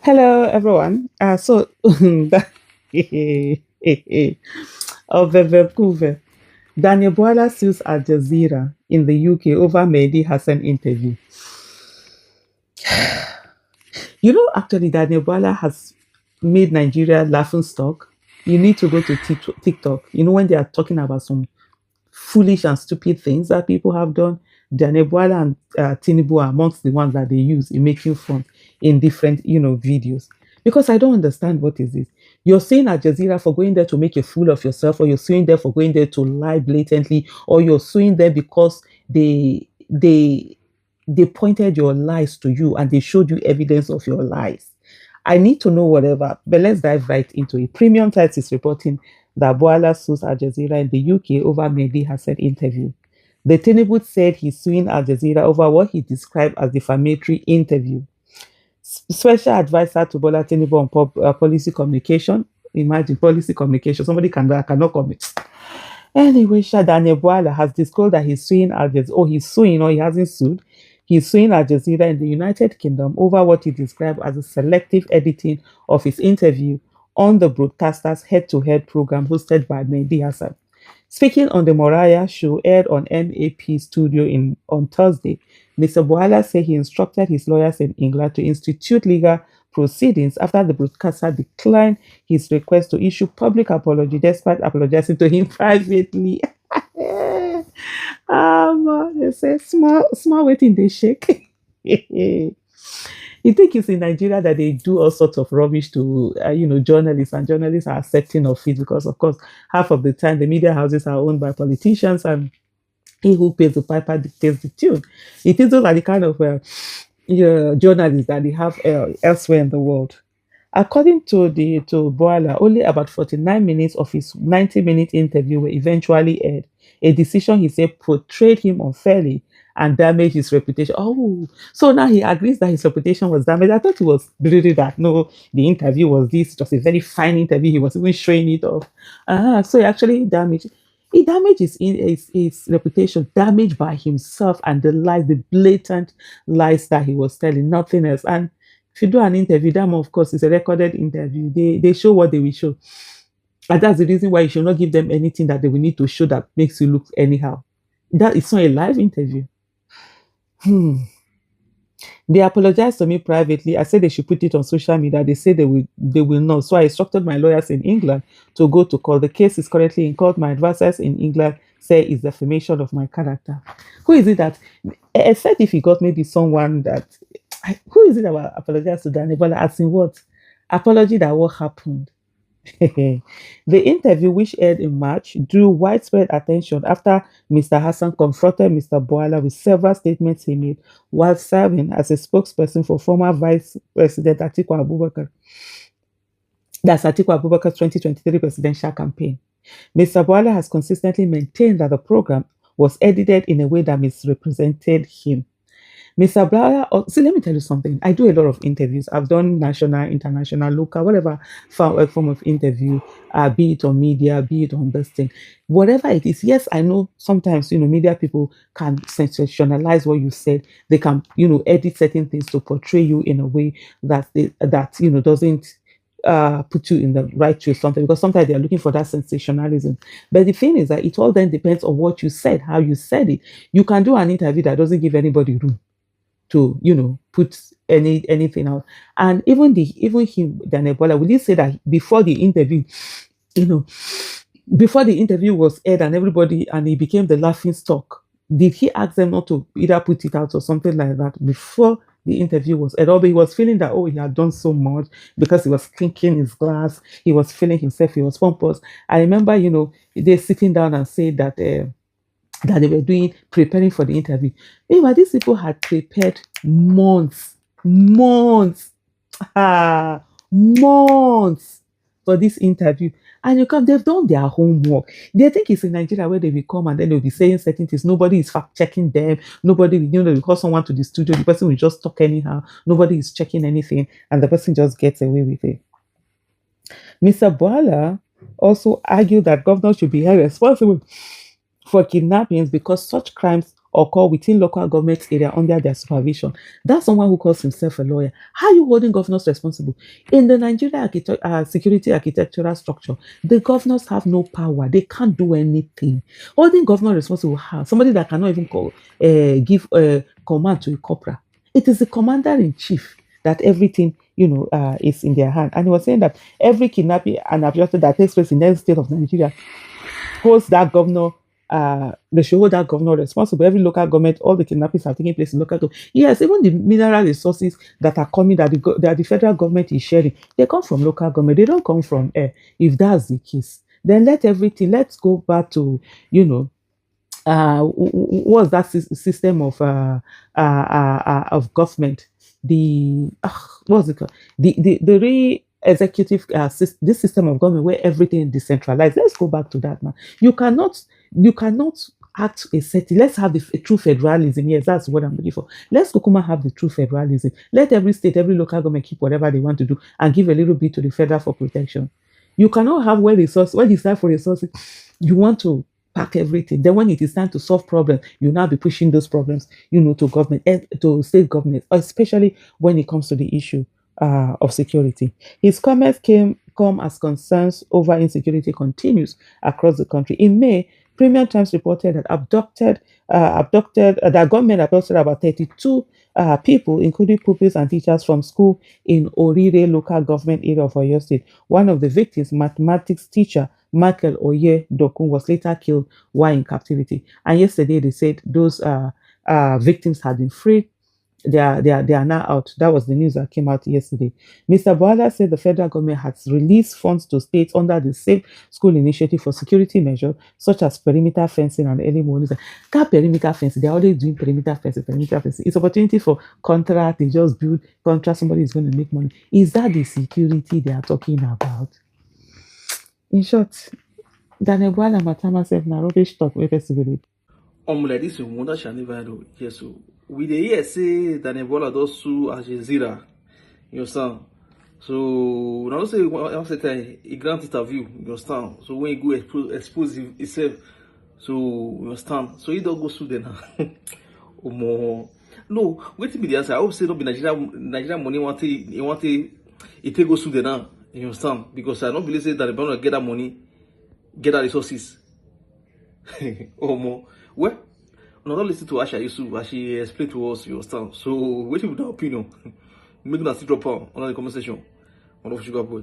Hello, everyone. Ovevekuve. Daniel Bwala sues Al Jazeera in the UK over Mehdi Hassan interview. Actually, Daniel Bwala has made Nigeria laughing stock. You need to go to TikTok. When they are talking about some foolish and stupid things that people have done, Daniel Bwala and Tinubu are amongst the ones that they use in making fun in different, videos. Because I don't understand what is this. You're saying Al Jazeera for going there to make a fool of yourself, or you're suing them for going there to lie blatantly, or you're suing them because they pointed your lies to you and they showed you evidence of your lies. I need to know whatever, but let's dive right into it. Premium Times is reporting that Bwala sues Al Jazeera in the UK over Mehdi Hassan interview. The Tinubu said he's suing Al Jazeera over what he described as defamatory interview. Special advisor to Bola Tinubu on policy communication. Imagine policy communication. Somebody cannot commit. Anyway, Daniel Bwala has disclosed that he's suing Al Jazeera. Oh, he's suing, or he hasn't sued. He's suing Al Jazeera in the United Kingdom over what he described as a selective editing of his interview on the broadcaster's head-to-head program hosted by Mehdi Hassan. Speaking on the Moriah show aired on MAP Studio on Thursday, Mr. Bwala said he instructed his lawyers in England to institute legal proceedings after the broadcaster declined his request to issue public apology despite apologizing to him privately. They say small waiting they shake. You think it's in Nigeria that they do all sorts of rubbish to, journalists, and journalists are accepting of it because, of course, half of the time the media houses are owned by politicians, and he who pays the piper dictates the tune. It is those are the kind of journalists that they have elsewhere in the world. According to Boala, only about 49 minutes of his 90-minute interview were eventually aired. A decision he said portrayed him unfairly and damaged his reputation. Oh, so now he agrees that his reputation was damaged. I thought it was really that. No, the interview was this. It was a very fine interview. He was even showing it off. So he actually damaged. He damaged his reputation, damaged by himself and the lies, the blatant lies that he was telling, nothing else. And if you do an interview, that of course is a recorded interview. They show what they will show. And that's the reason why you should not give them anything that they will need to show that makes you look anyhow. That is not a live interview. They apologized to me privately. I said they should put it on social media. They say they will not. So I instructed my lawyers in England to go to court. The case is currently in court. My advisors in England say it's defamation of my character. Who is it that, except if you got maybe someone that, who is it that will apologize to Danny Bola? As in what? Apology that what happened. The interview, which aired in March, drew widespread attention after Mr. Hassan confronted Mr. Bwala with several statements he made while serving as a spokesperson for former Vice President Atiku Abubakar. That's Atiku Abubakar's 2023 presidential campaign. Mr. Bwala has consistently maintained that the program was edited in a way that misrepresented him. Mr. Bwala, see, let me tell you something. I do a lot of interviews. I've done national, international, local, whatever form of interview, be it on media, be it on this thing, whatever it is. Yes, I know sometimes, media people can sensationalize what you said. They can, edit certain things to portray you in a way that doesn't put you in the right to something, because sometimes they are looking for that sensationalism. But the thing is that it all then depends on what you said, how you said it. You can do an interview that doesn't give anybody room to put anything out. And even him, Daniel Bola, will you say that before the interview, you know before the interview was aired and he became the laughing stock, did he ask them not to either put it out or something like that before the interview was aired? Or he was feeling that, oh, he had done so much because he was clinking his glass, he was feeling himself, he was pompous. I remember, they sitting down and say that they were preparing for the interview. Meanwhile, these people had prepared months, months for this interview. And they've done their homework. They think it's in Nigeria where they will come and then they'll be saying certain things. Nobody is fact checking them. Nobody, they call someone to the studio. The person will just talk anyhow. Nobody is checking anything. And the person just gets away with it. Mr. Bwala also argued that governors should be held responsible for kidnappings because such crimes occur within local government area under their supervision. That's someone who calls himself a lawyer. How are you holding governors responsible? In the Nigerian security architectural structure, the governors have no power. They can't do anything. Holding governor responsible, how? Somebody that cannot even give command to a corporal. It is the commander in chief that everything is in their hand. And he was saying that every kidnapping and abduction that takes place in any state of Nigeria holds that governor. They should hold that governor responsible. Every local government, all the kidnappings are taking place in local government. Yes, even the mineral resources that are coming that the federal government is sharing, they come from local government. They don't come from air. If that's the case, then let's go back to you know what's that system of government, the what's it called, the executive this system of government where everything is decentralized. Let's go back to that now. You cannot act a setting. Let's have the true federalism. Yes, that's what I'm looking for. Let's Kokuma have the true federalism. Let every state, every local government keep whatever they want to do and give a little bit to the federal for protection. You cannot have when it's time for resources, you want to pack everything. Then when it is time to solve problems, you now be pushing those problems, to government, to state government, especially when it comes to the issue of security. His comments come as concerns over insecurity continues across the country. In May, Premium Times reported that that government abducted about 32 people, including pupils and teachers from school in Orire local government area of Oyo State. One of the victims, mathematics teacher Michael Oye Dokun, was later killed while in captivity. And yesterday they said those victims had been freed. They are now out. That was the news that came out yesterday. Mr. Bwala said the federal government has released funds to states under the Safe School Initiative for security measures such as perimeter fencing and early warning. That perimeter fencing, they're always doing perimeter fencing, perimeter fencing. It's opportunity for contract. They just build contract. Somebody is going to make money. Is that the security they are talking about? In short, Daniel Bwala Matama said na rubbish talk wey person go dey. Like this, you wonder shall never know. Yes, so we dey hear say Daniel Bwala does sue Jazeera. You understand? So now say one second he grant interview. You understand? So when he go expose himself, so you understand? So he don't go sue them now. Omo. No, wait till me the answer. I hope say don't be Nigeria money he take go sue them now. You understand? Because I don't believe say that the Bwala get that money, get that resources. Omo. Well, no, don't listen to Asha Yusuf as she explained to us, you understand. So, waiting with that opinion. Make that still drop out on the conversation. On the sugar boy.